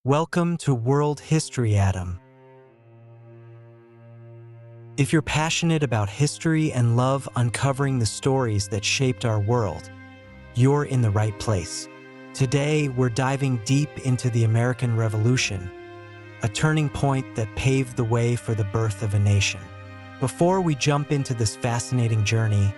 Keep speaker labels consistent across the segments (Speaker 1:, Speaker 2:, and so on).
Speaker 1: Welcome to World History Atom. If you're passionate about history and love uncovering the stories that shaped our world, you're in the right place. Today, we're diving deep into the American Revolution, a turning point that paved the way for the birth of a nation. Before we jump into this fascinating journey,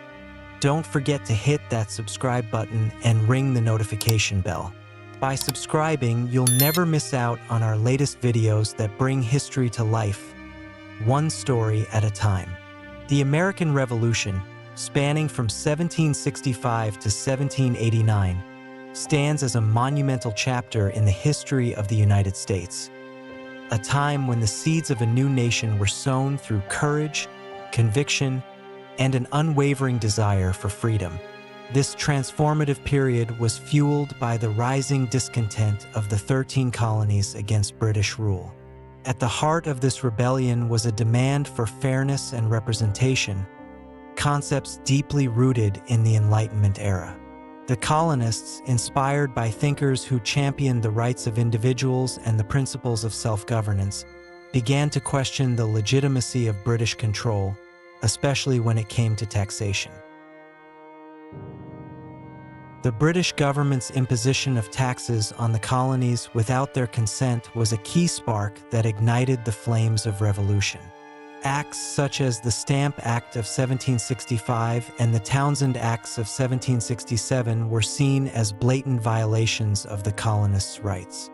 Speaker 1: don't forget to hit that subscribe button and ring the notification bell. By subscribing, you'll never miss out on our latest videos that bring history to life, one story at a time. The American Revolution, spanning from 1765 to 1789, stands as a monumental chapter in the history of the United States, a time when the seeds of a new nation were sown through courage, conviction, and an unwavering desire for freedom. This transformative period was fueled by the rising discontent of the 13 colonies against British rule. At the heart of this rebellion was a demand for fairness and representation, concepts deeply rooted in the Enlightenment era. The colonists, inspired by thinkers who championed the rights of individuals and the principles of self-governance, began to question the legitimacy of British control, especially when it came to taxation. The British government's imposition of taxes on the colonies without their consent was a key spark that ignited the flames of revolution. Acts such as the Stamp Act of 1765 and the Townshend Acts of 1767 were seen as blatant violations of the colonists' rights.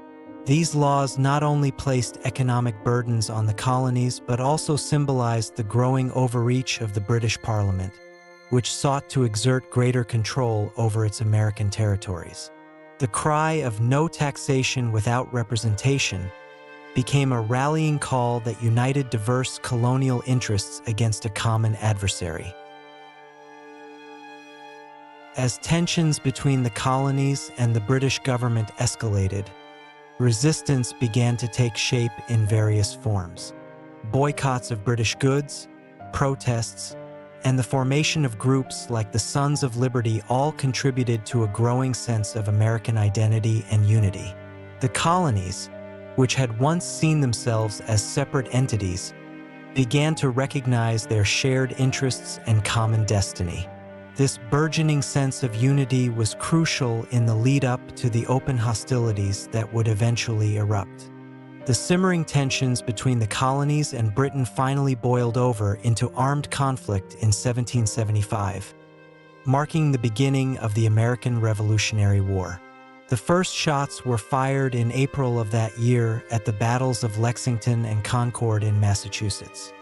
Speaker 1: These laws not only placed economic burdens on the colonies but also symbolized the growing overreach of the British Parliament, which sought to exert greater control over its American territories. The cry of no taxation without representation became a rallying call that united diverse colonial interests against a common adversary. As tensions between the colonies and the British government escalated, resistance began to take shape in various forms. Boycotts of British goods, protests, and the formation of groups like the Sons of Liberty all contributed to a growing sense of American identity and unity. The colonies, which had once seen themselves as separate entities, began to recognize their shared interests and common destiny. This burgeoning sense of unity was crucial in the lead-up to the open hostilities that would eventually erupt. The simmering tensions between the colonies and Britain finally boiled over into armed conflict in 1775, marking the beginning of the American Revolutionary War. The first shots were fired in April of that year at the battles of Lexington and Concord in Massachusetts.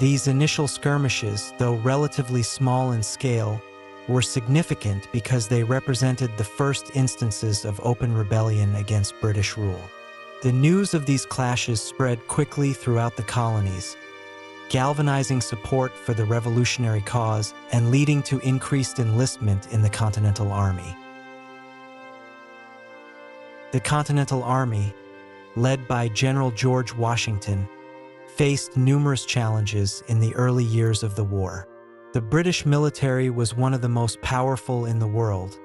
Speaker 1: These initial skirmishes, though relatively small in scale, were significant because they represented the first instances of open rebellion against British rule. The news of these clashes spread quickly throughout the colonies, galvanizing support for the revolutionary cause and leading to increased enlistment in the Continental Army. The Continental Army, led by General George Washington, faced numerous challenges in the early years of the war. The British military was one of the most powerful in the world,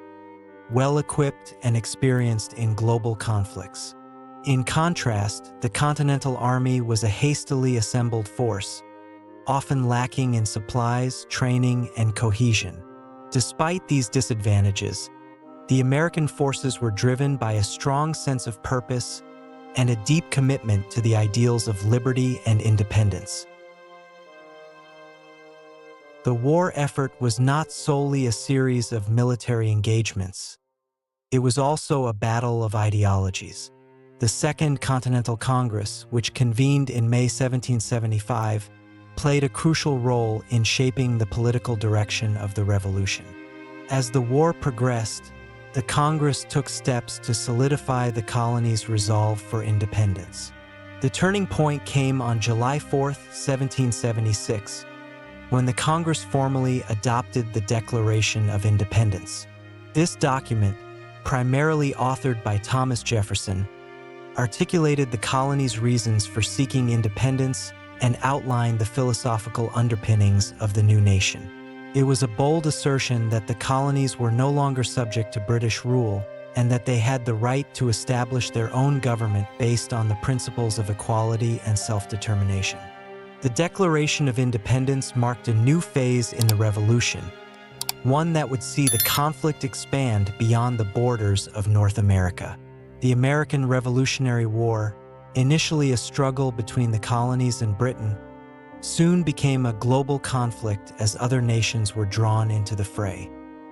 Speaker 1: well-equipped and experienced in global conflicts. In contrast, the Continental Army was a hastily assembled force, often lacking in supplies, training, and cohesion. Despite these disadvantages, the American forces were driven by a strong sense of purpose and a deep commitment to the ideals of liberty and independence. The war effort was not solely a series of military engagements. It was also a battle of ideologies. The Second Continental Congress, which convened in May 1775, played a crucial role in shaping the political direction of the revolution. As the war progressed, the Congress took steps to solidify the colonies' resolve for independence. The turning point came on July 4, 1776, when the Congress formally adopted the Declaration of Independence. This document, primarily authored by Thomas Jefferson, articulated the colonies' reasons for seeking independence and outlined the philosophical underpinnings of the new nation. It was a bold assertion that the colonies were no longer subject to British rule, and that they had the right to establish their own government based on the principles of equality and self-determination. The Declaration of Independence marked a new phase in the revolution, one that would see the conflict expand beyond the borders of North America. The American Revolutionary War, initially a struggle between the colonies and Britain, soon became a global conflict as other nations were drawn into the fray.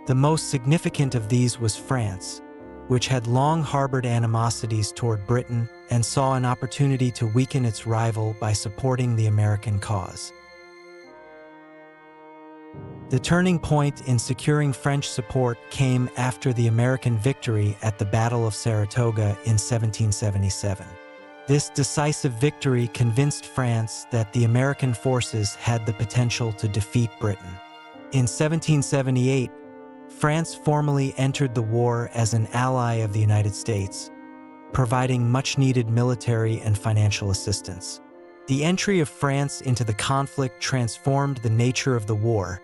Speaker 1: The most significant of these was France, which had long harbored animosities toward Britain and saw an opportunity to weaken its rival by supporting the American cause. The turning point in securing French support came after the American victory at the Battle of Saratoga in 1777. This decisive victory convinced France that the American forces had the potential to defeat Britain. In 1778, France formally entered the war as an ally of the United States, providing much-needed military and financial assistance. The entry of France into the conflict transformed the nature of the war,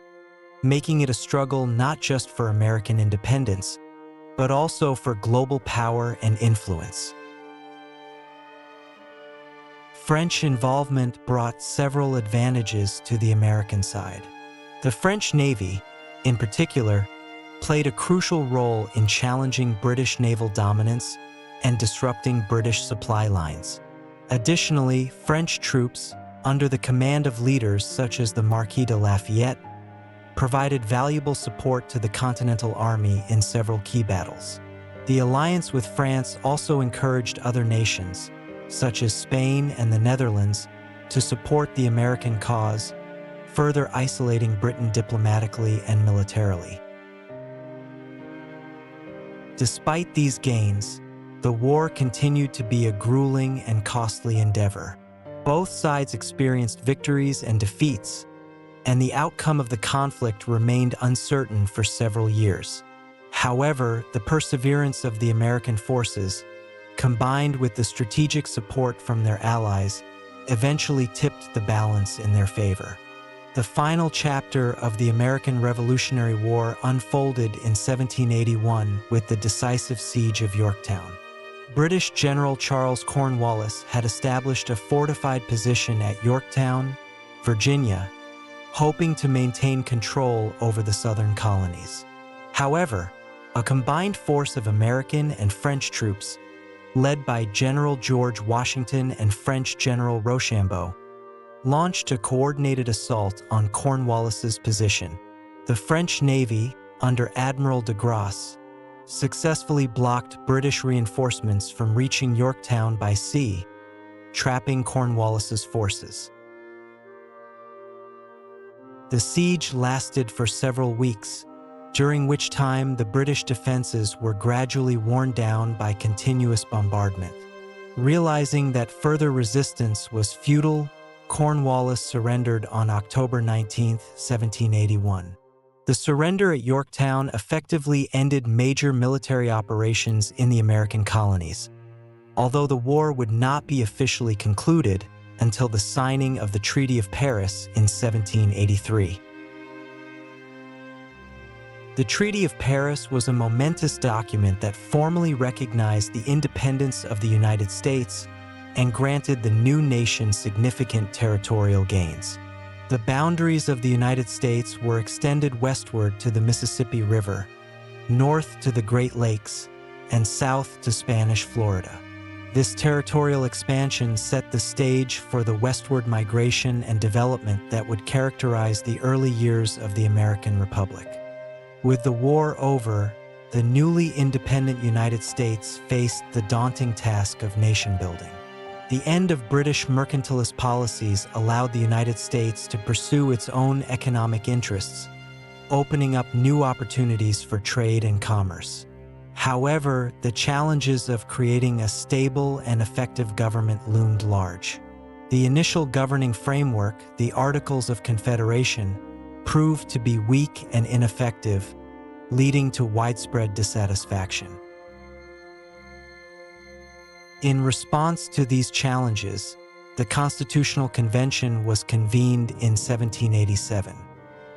Speaker 1: making it a struggle not just for American independence, but also for global power and influence. French involvement brought several advantages to the American side. The French Navy, in particular, played a crucial role in challenging British naval dominance and disrupting British supply lines. Additionally, French troops, under the command of leaders such as the Marquis de Lafayette, provided valuable support to the Continental Army in several key battles. The alliance with France also encouraged other nations, such as Spain and the Netherlands, to support the American cause, further isolating Britain diplomatically and militarily. Despite these gains, the war continued to be a grueling and costly endeavor. Both sides experienced victories and defeats, and the outcome of the conflict remained uncertain for several years. However, the perseverance of the American forces, combined with the strategic support from their allies, eventually tipped the balance in their favor. The final chapter of the American Revolutionary War unfolded in 1781 with the decisive siege of Yorktown. British General Charles Cornwallis had established a fortified position at Yorktown, Virginia, hoping to maintain control over the southern colonies. However, a combined force of American and French troops, led by General George Washington and French General Rochambeau, launched a coordinated assault on Cornwallis's position. The French Navy, under Admiral de Grasse, successfully blocked British reinforcements from reaching Yorktown by sea, trapping Cornwallis's forces. The siege lasted for several weeks, during which time the British defenses were gradually worn down by continuous bombardment. Realizing that further resistance was futile, Cornwallis surrendered on October 19, 1781. The surrender at Yorktown effectively ended major military operations in the American colonies, although the war would not be officially concluded until the signing of the Treaty of Paris in 1783. The Treaty of Paris was a momentous document that formally recognized the independence of the United States and granted the new nation significant territorial gains. The boundaries of the United States were extended westward to the Mississippi River, north to the Great Lakes, and south to Spanish Florida. This territorial expansion set the stage for the westward migration and development that would characterize the early years of the American Republic. With the war over, the newly independent United States faced the daunting task of nation-building. The end of British mercantilist policies allowed the United States to pursue its own economic interests, opening up new opportunities for trade and commerce. However, the challenges of creating a stable and effective government loomed large. The initial governing framework, the Articles of Confederation, proved to be weak and ineffective, leading to widespread dissatisfaction. In response to these challenges, the Constitutional Convention was convened in 1787.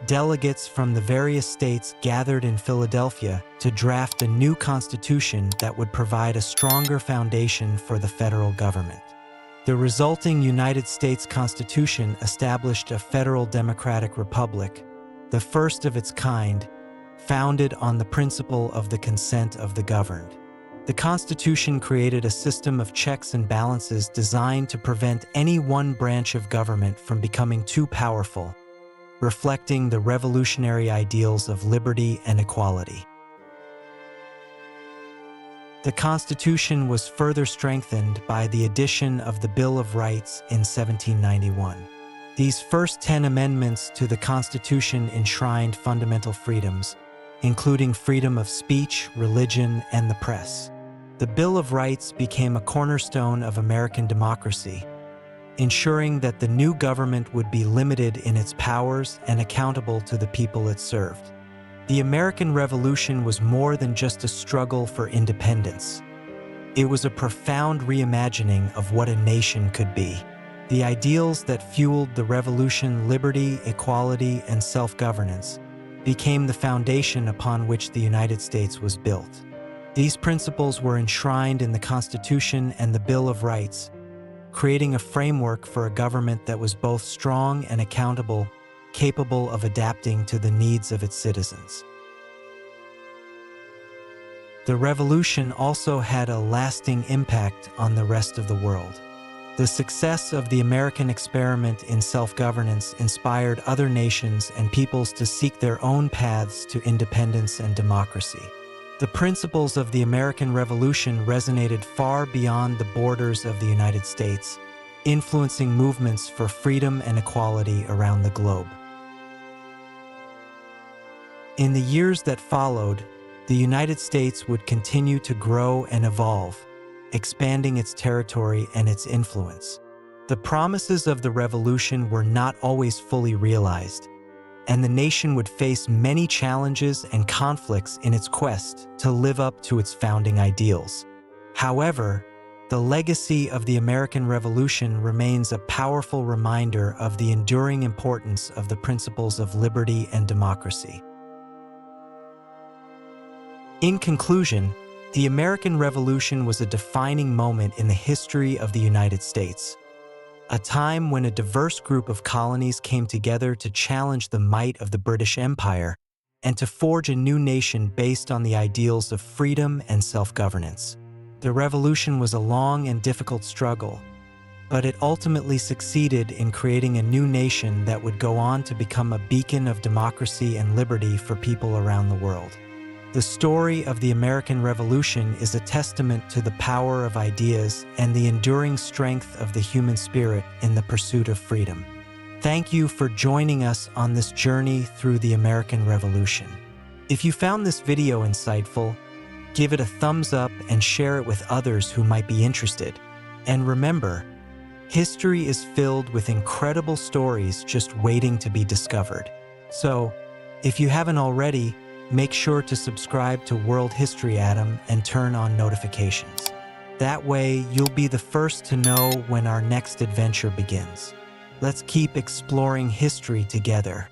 Speaker 1: delegates from the various states gathered in Philadelphia to draft a new constitution that would provide a stronger foundation for the federal government. The resulting United States Constitution established a federal democratic republic, the first of its kind, founded on the principle of the consent of the governed. The Constitution created a system of checks and balances designed to prevent any one branch of government from becoming too powerful, reflecting the revolutionary ideals of liberty and equality. The Constitution was further strengthened by the addition of the Bill of Rights in 1791. These first 10 amendments to the Constitution enshrined fundamental freedoms, including freedom of speech, religion, and the press. The Bill of Rights became a cornerstone of American democracy, ensuring that the new government would be limited in its powers and accountable to the people it served. The American Revolution was more than just a struggle for independence. It was a profound reimagining of what a nation could be. The ideals that fueled the revolution, liberty, equality, and self-governance, became the foundation upon which the United States was built. These principles were enshrined in the Constitution and the Bill of Rights, creating a framework for a government that was both strong and accountable, capable of adapting to the needs of its citizens. The revolution also had a lasting impact on the rest of the world. The success of the American experiment in self-governance inspired other nations and peoples to seek their own paths to independence and democracy. The principles of the American Revolution resonated far beyond the borders of the United States, influencing movements for freedom and equality around the globe. In the years that followed, the United States would continue to grow and evolve, expanding its territory and its influence. The promises of the revolution were not always fully realized, and the nation would face many challenges and conflicts in its quest to live up to its founding ideals. However, the legacy of the American Revolution remains a powerful reminder of the enduring importance of the principles of liberty and democracy. In conclusion, the American Revolution was a defining moment in the history of the United States, a time when a diverse group of colonies came together to challenge the might of the British Empire and to forge a new nation based on the ideals of freedom and self-governance. The revolution was a long and difficult struggle, but it ultimately succeeded in creating a new nation that would go on to become a beacon of democracy and liberty for people around the world. The story of the American Revolution is a testament to the power of ideas and the enduring strength of the human spirit in the pursuit of freedom. Thank you for joining us on this journey through the American Revolution. If you found this video insightful, give it a thumbs up and share it with others who might be interested. And remember, history is filled with incredible stories just waiting to be discovered. So, if you haven't already, make sure to subscribe to World History Atom and turn on notifications. That way, you'll be the first to know when our next adventure begins. Let's keep exploring history together.